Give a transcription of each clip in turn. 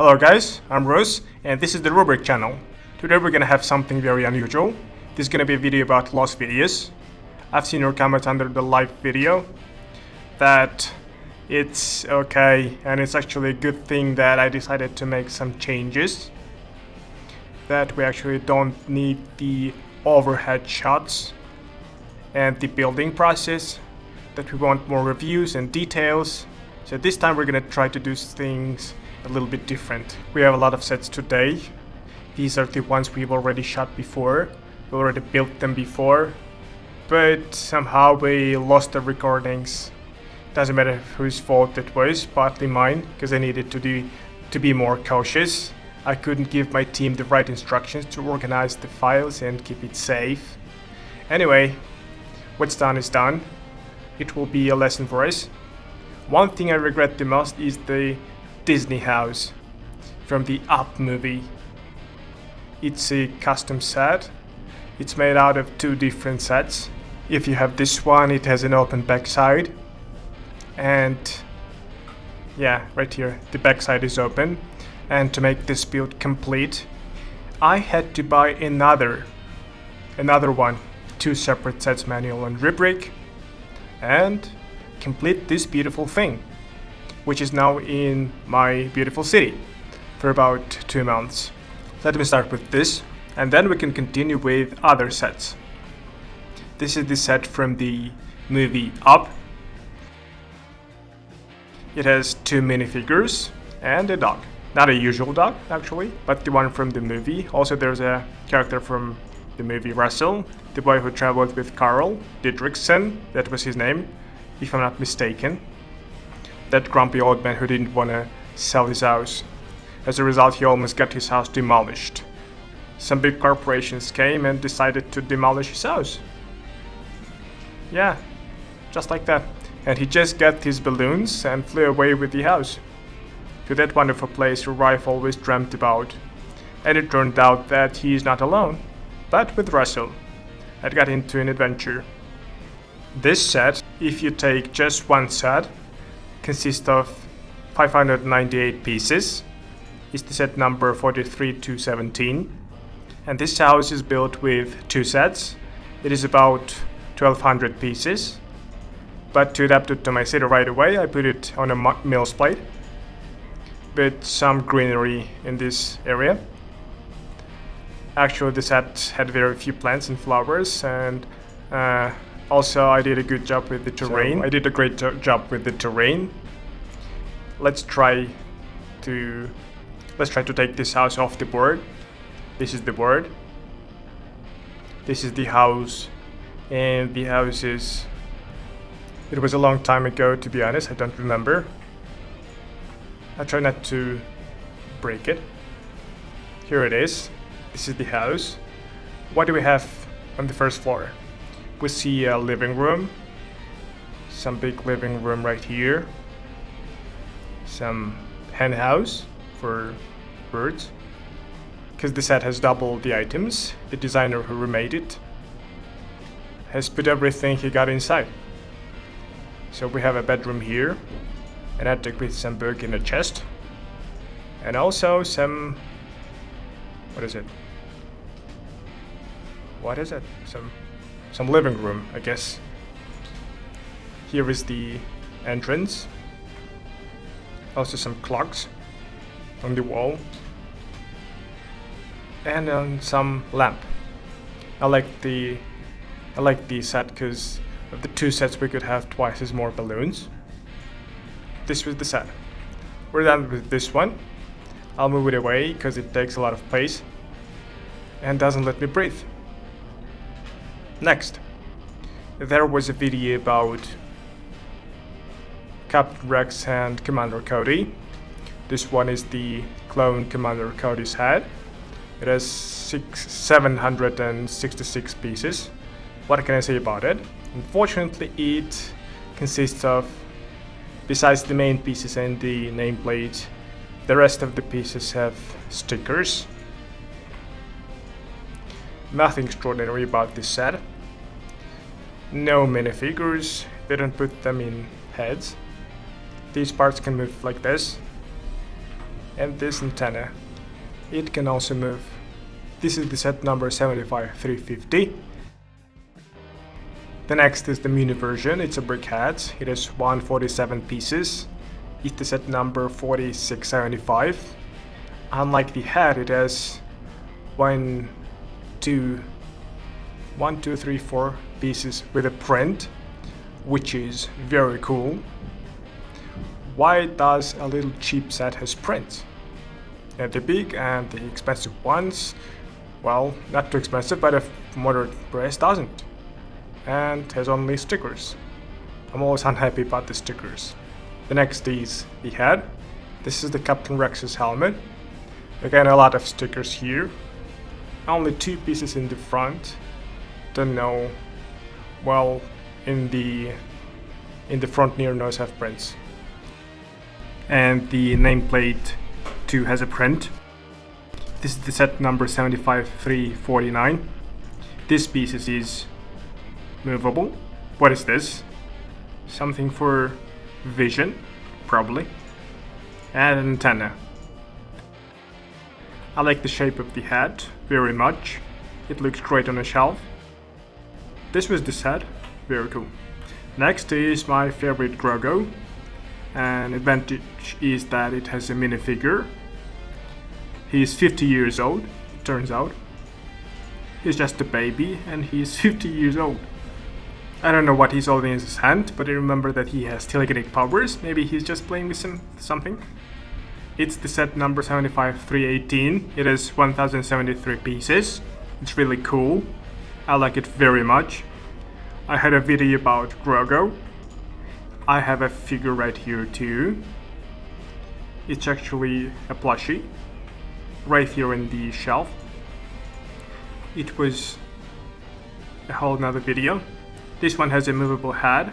Hello guys, I'm Rose, and this is the Rubric channel. Today we're gonna have something very unusual. This is gonna be a video about lost videos. I've seen your comment under the live video that it's okay, and it's actually a good thing that I decided to make some changes. That we actually don't need the overhead shots and the building process. That we want more reviews and details. So this time we're gonna try to do things a little bit different. We have a lot of sets today. These are the ones we've already shot before. We already built them before. But somehow we lost the recordings. Doesn't matter whose fault it was, partly mine, because I needed to be more cautious. I couldn't give my team the right instructions to organize the files and keep it safe. Anyway, what's done is done. It will be a lesson for us. One thing I regret the most is the Disney house from the Up movie. It's a custom set. It's made out of two different sets. If you have this one, it has an open backside. And yeah, right here, the backside is open. And to make this build complete, I had to buy another one. Two separate sets, manual and rubric. And complete this beautiful thing, which is now in my beautiful city for about 2 months. Let me start with this, and then we can continue with other sets. This is the set from the movie Up. It has 2 minifigures and a dog. Not a usual dog, actually, but the one from the movie. Also, there's a character from the movie Russell, the boy who traveled with Carl Didrikson, that was his name, if I'm not mistaken. That grumpy old man who didn't want to sell his house. As a result, he almost got his house demolished. Some big corporations came and decided to demolish his house. Yeah, just like that. And he just got his balloons and flew away with the house to that wonderful place your wife always dreamt about. And it turned out that he is not alone, but with Russell, and got into an adventure. This set, if you take just one set, consists of 598 pieces. It's the set number 43-17. And this house is built with 2 sets. It is about 1200 pieces. But to adapt it to my city right away, I put it on a mill's plate with some greenery in this area. Actually, the set had very few plants and flowers, and also I did a good job with the terrain. I did a great job with the terrain. Let's try to take this house off the board. This is the board. This is the house, and the house is... It was a long time ago, to be honest, I don't remember. I try not to break it. Here it is. This is the house. What do we have on the first floor? We see a living room. Some big living room right here. Some hen house for birds. Because the set has double the items. The designer who remade it has put everything he got inside. So we have a bedroom here. An attic with some book in a chest. And also some... What is it? Some living room, I guess. Here is the entrance. Also some clocks on the wall. And some lamp. I like the set because of the 2 sets we could have twice as more balloons. This was the set. We're done with this one. I'll move it away because it takes a lot of space and doesn't let me breathe. Next, there was a video about Captain Rex and Commander Cody. This one is the clone Commander Cody's head. It has 766 pieces. What can I say about it? Unfortunately, it consists of, besides the main pieces and the nameplate, the rest of the pieces have stickers. Nothing extraordinary about this set. No minifigures, they don't put them in heads. These parts can move like this. And this antenna, it can also move. This is the set number 75350. The next is the mini version. It's a brick head. It has 147 pieces. It's the set number 4675. Unlike the head, it has 1, 2, 3, 4 pieces with a print, which is very cool. Why does a little cheap set has prints? And the big and the expensive ones, well, not too expensive, but a moderate price doesn't. And has only stickers. I'm always unhappy about the stickers. The next is the head. This is the Captain Rex's helmet. Again, a lot of stickers here. Only 2 pieces in the front. Don't know. Well, in the front near nose have prints. And the nameplate too has a print. This is the set number 75349. This piece is movable. What is this? Something for vision, probably. And an antenna. I like the shape of the head very much. It looks great on a shelf. This was the set. Very cool. Next is my favorite Grogu. An advantage is that it has a minifigure. He's 50 years old, it turns out. He's just a baby and he's 50 years old. I don't know what he's holding in his hand, but I remember that he has telekinetic powers. Maybe he's just playing with something. It's the set number 75318. It has 1073 pieces. It's really cool. I like it very much. I had a video about Grogu. I have a figure right here too. It's actually a plushie. Right here in the shelf. It was a whole nother video. This one has a movable head.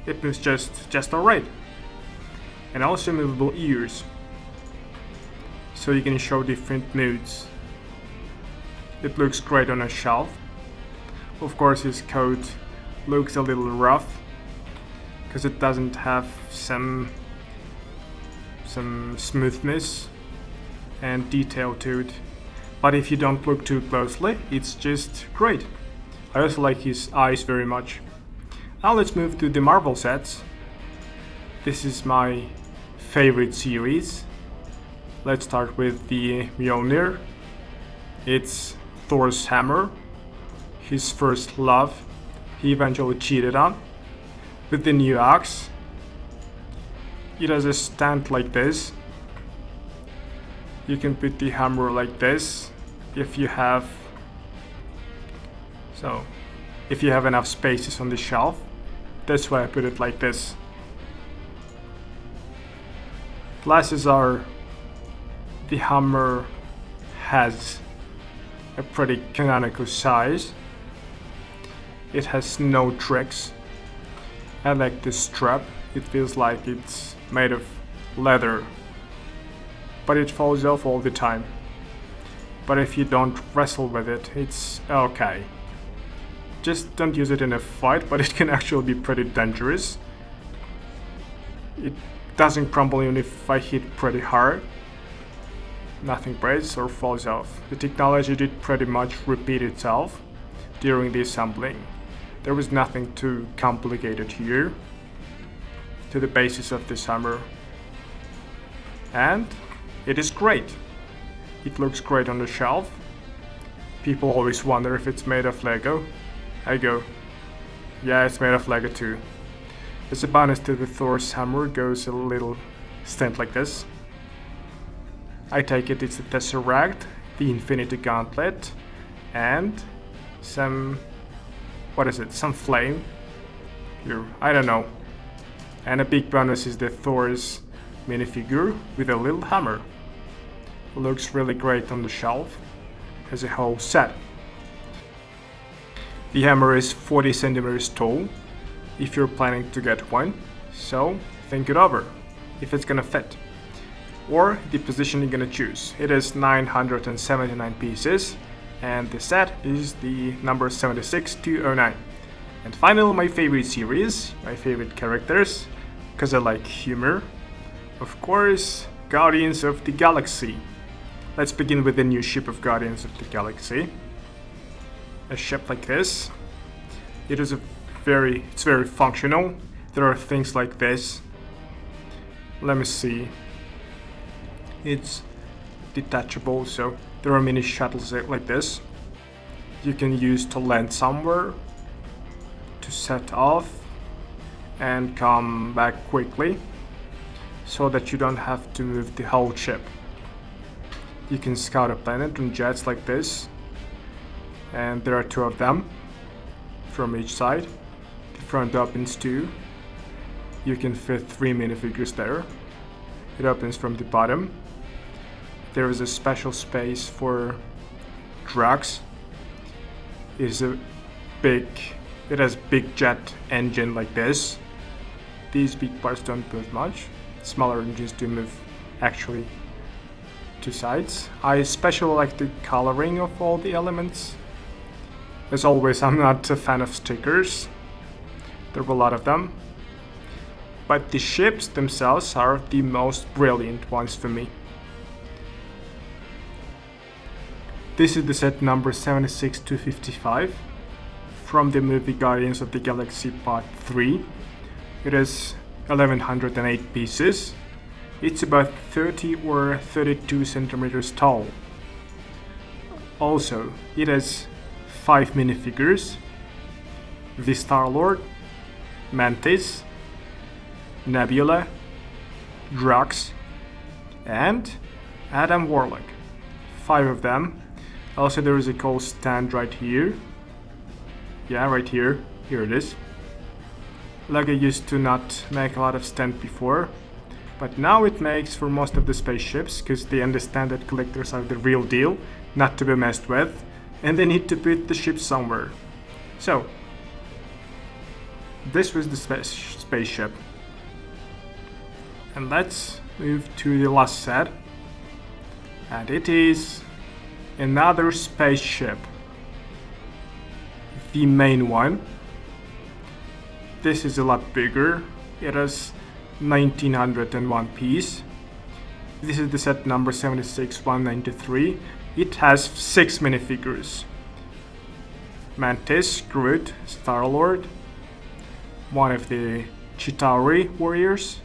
It moves just alright. And also movable ears. So you can show different moods. It looks great on a shelf. Of course his coat looks a little rough because it doesn't have some smoothness and detail to it. But if you don't look too closely, it's just great. I also like his eyes very much. Now let's move to the Marvel sets. This is my favorite series. Let's start with the Mjolnir. It's Thor's hammer, his first love, he eventually cheated on. With the new axe, it has a stand like this. You can put the hammer like this if you have enough spaces on the shelf. That's why I put it like this. Glasses are, the hammer has a pretty canonical size. It has no tricks. I like this strap. It feels like it's made of leather, but it falls off all the time. But if you don't wrestle with it, it's okay. Just don't use it in a fight, but it can actually be pretty dangerous. It doesn't crumble even if I hit pretty hard. Nothing breaks or falls off. The technology did pretty much repeat itself during the assembling. There was nothing too complicated here to the basis of this hammer. And it is great. It looks great on the shelf. People always wonder if it's made of Lego. I go, yeah, it's made of Lego too. As a bonus to the Thor's hammer goes a little stand like this. I take it it's the Tesseract, the Infinity Gauntlet, and some flame here, I don't know. And a big bonus is the Thor's minifigure with a little hammer. It looks really great on the shelf as a whole set. The hammer is 40 centimeters tall if you're planning to get one, so think it over if it's gonna fit, or the position you're gonna choose. It is 979 pieces, and the set is the number 76209. And finally, my favorite series, my favorite characters, because I like humor. Of course, Guardians of the Galaxy. Let's begin with the new ship of Guardians of the Galaxy. A ship like this. It's very functional. There are things like this. Let me see. It's detachable, so there are mini shuttles like this. You can use to land somewhere, to set off, and come back quickly, so that you don't have to move the whole ship. You can scout a planet on jets like this, and there are 2 of them from each side. The front opens too. You can fit 3 minifigures there. It opens from the bottom. There is a special space for drugs. It has big jet engine like this. These big parts don't move much. Smaller engines do move actually 2 sides. I especially like the coloring of all the elements. As always, I'm not a fan of stickers. There are a lot of them. But the ships themselves are the most brilliant ones for me. This is the set number 76-55 from the movie Guardians of the Galaxy Part 3. It has 1108 pieces. It's about 30 or 32 centimeters tall. Also, it has 5 minifigures: the Star-Lord, Mantis, Nebula, Drax, and Adam Warlock. 5 of them. Also, there is a cool stand right here. Yeah, right here. Here it is. LEGO used to not make a lot of stand before, but now it makes for most of the spaceships, because they understand that collectors are the real deal, not to be messed with, and they need to put the ship somewhere. So, this was the spaceship. And let's move to the last set. And it is another spaceship. The main one. This is a lot bigger. It has 1901 piece. This is the set number 76-193. It has 6 minifigures: Mantis, Groot, Star-Lord, one of the Chitauri warriors,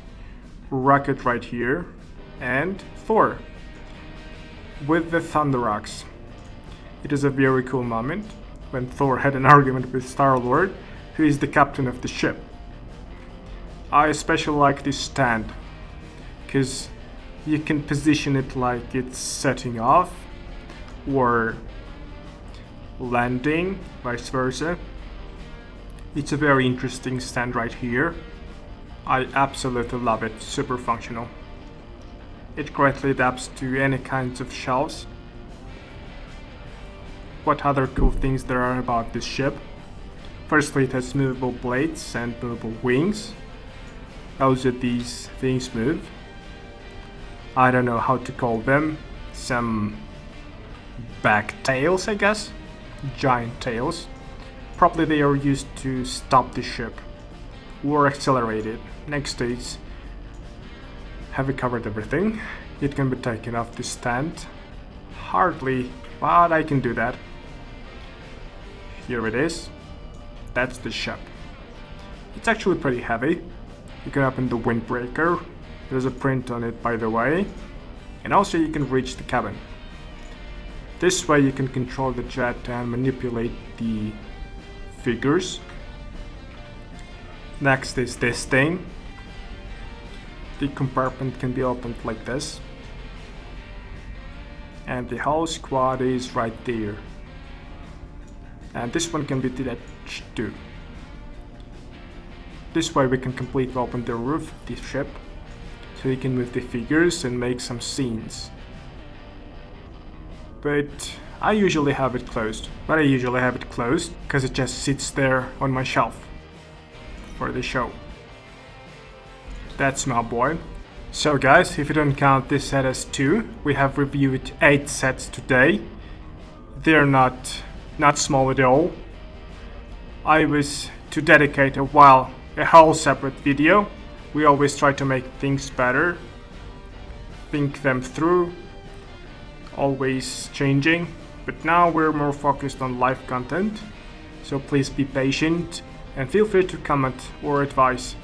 Rocket right here, and Thor with the Thunder Axe. It is a very cool moment when Thor had an argument with Star-Lord, who is the captain of the ship. I especially like this stand, because you can position it like it's setting off or landing, vice versa. It's a very interesting stand right here. I absolutely love it, super functional. It greatly adapts to any kinds of shelves. What other cool things there are about this ship? Firstly, it has movable blades and movable wings. Also, these things move. I don't know how to call them. Some back tails, I guess? Giant tails. Probably they are used to stop the ship or accelerate it. Next stage. Have we covered everything? It can be taken off the stand. Hardly, but I can do that. Here it is. That's the ship. It's actually pretty heavy. You can open the windbreaker. There's a print on it, by the way. And also you can reach the cabin. This way you can control the jet and manipulate the figures. Next is this thing. The compartment can be opened like this. And the whole squad is right there. And this one can be detached too. This way we can completely open the roof of the ship, so you can move the figures and make some scenes. But I usually have it closed. Because it just sits there on my shelf for the show. That's my boy. So guys, if you don't count this set as 2, we have reviewed 8 sets today. They're not small at all. I was to dedicate a whole separate video. We always try to make things better. think them through, always changing, but now we're more focused on live content, so please be patient and feel free to comment or advise.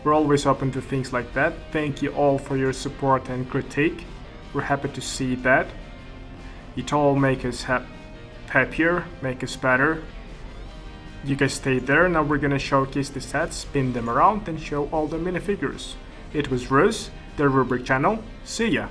We're always open to things like that. Thank you all for your support and critique. We're happy to see that. It all makes us happier, make us better. You guys stay there. Now we're gonna showcase the sets, spin them around, and show all the minifigures. It was Rose, the Rubric channel. See ya!